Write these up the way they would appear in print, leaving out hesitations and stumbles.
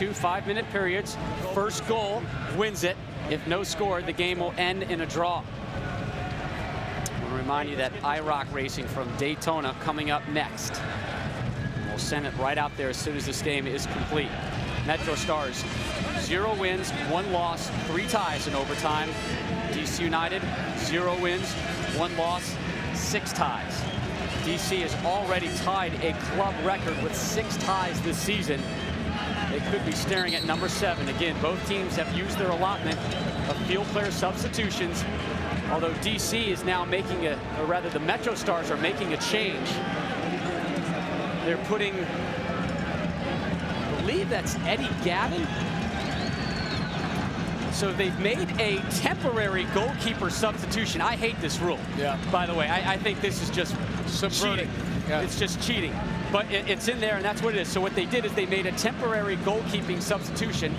2 5-minute periods. First goal wins it. If no score, the game will end in a draw. I want to remind you that IROC Racing from Daytona coming up next. We'll send it right out there as soon as this game is complete. MetroStars, 0 wins, 1 loss, 3 ties in overtime. DC United, 0 wins, 1 loss, 6 ties. DC has already tied a club record with 6 ties this season. They could be staring at number 7. Again, both teams have used their allotment of field player substitutions, although DC is now making or rather the MetroStars are making a change. They're putting, I believe that's Eddie Gaven. So they've made a temporary goalkeeper substitution. I hate this rule, by the way. I think this is just cheating. It's just cheating. But it's in there, and that's what it is. So what they did is they made a temporary goalkeeping substitution,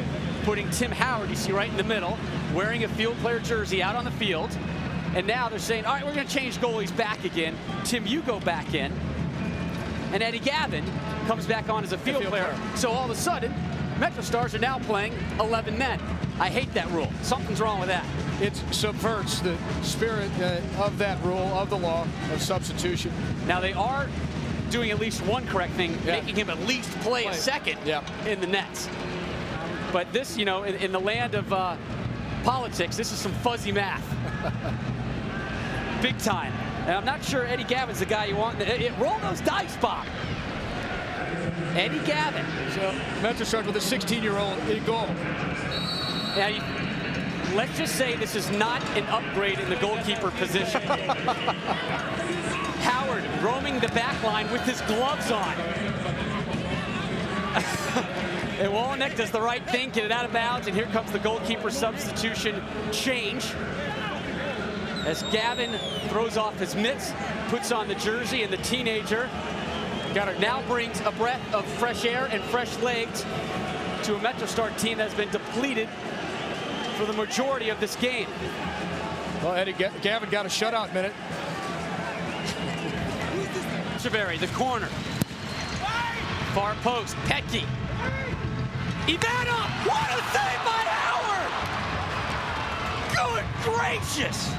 putting Tim Howard, you see right in the middle, wearing a field player jersey out on the field. And now they're saying, all right, we're going to change goalies back again. Tim, you go back in. And Eddie Gaven comes back on as a field player. So all of a sudden, MetroStars are now playing 11 men. I hate that rule. Something's wrong with that. It subverts the spirit of that rule, of the law of substitution. Now they are doing at least one correct thing, making him at least play a second in the nets. But this, you know, in the land of politics, this is some fuzzy math. Big time. And I'm not sure Eddie Gavin's the guy you want. Roll those dice, Bob. Eddie Gaven. So MetroStars with a 16-year-old in goal. Now, let's just say this is not an upgrade in the goalkeeper position. Howard roaming the back line with his gloves on. And Wallneck does the right thing, get it out of bounds, and here comes the goalkeeper substitution change. As Gaven throws off his mitts, puts on the jersey, and the teenager now brings a breath of fresh air and fresh legs to a MetroStar team that has been depleted for the majority of this game. Well, Eddie Gaven got a shutout minute. Chaveri, the corner. Far post, Petke. Ivanov, what a save by Howard! Good gracious!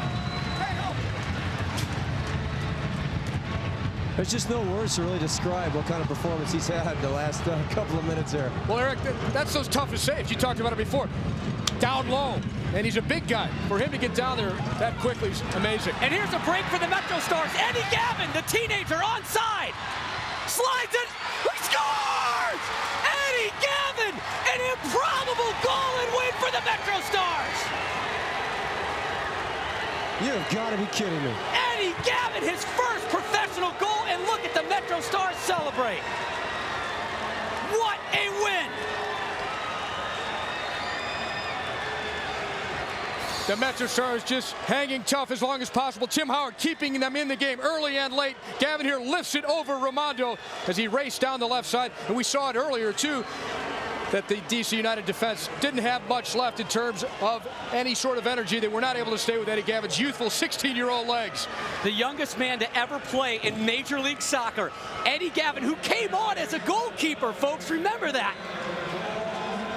There's just no words to really describe what kind of performance he's had the last couple of minutes there. Well, Eric, that's those toughest saves. You talked about it before. Down low, and he's a big guy. For him to get down there that quickly is amazing. And here's a break for the MetroStars. Eddie Gaven, the teenager, onside. Slides it, he scores! Eddie Gaven, an improbable goal and win for the MetroStars! You have got to be kidding me. Eddie Gaven, his first professional goal, and look at the MetroStars celebrate. What a win! The MetroStars just hanging tough as long as possible. Tim Howard keeping them in the game early and late. Gaven here lifts it over Raimondo as he raced down the left side. And we saw it earlier, too, that the DC United defense didn't have much left in terms of any sort of energy. They were not able to stay with Eddie Gaven's youthful 16-year-old legs. The youngest man to ever play in Major League Soccer, Eddie Gaven, who came on as a goalkeeper, folks, remember that.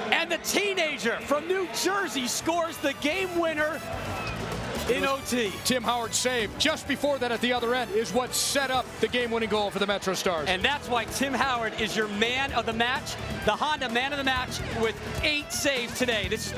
And the teenager from New Jersey scores the game winner in OT. Tim Howard's save just before that at the other end is what set up the game-winning goal for the MetroStars. And that's why Tim Howard is your man of the match, the Honda man of the match with 8 saves today. This has been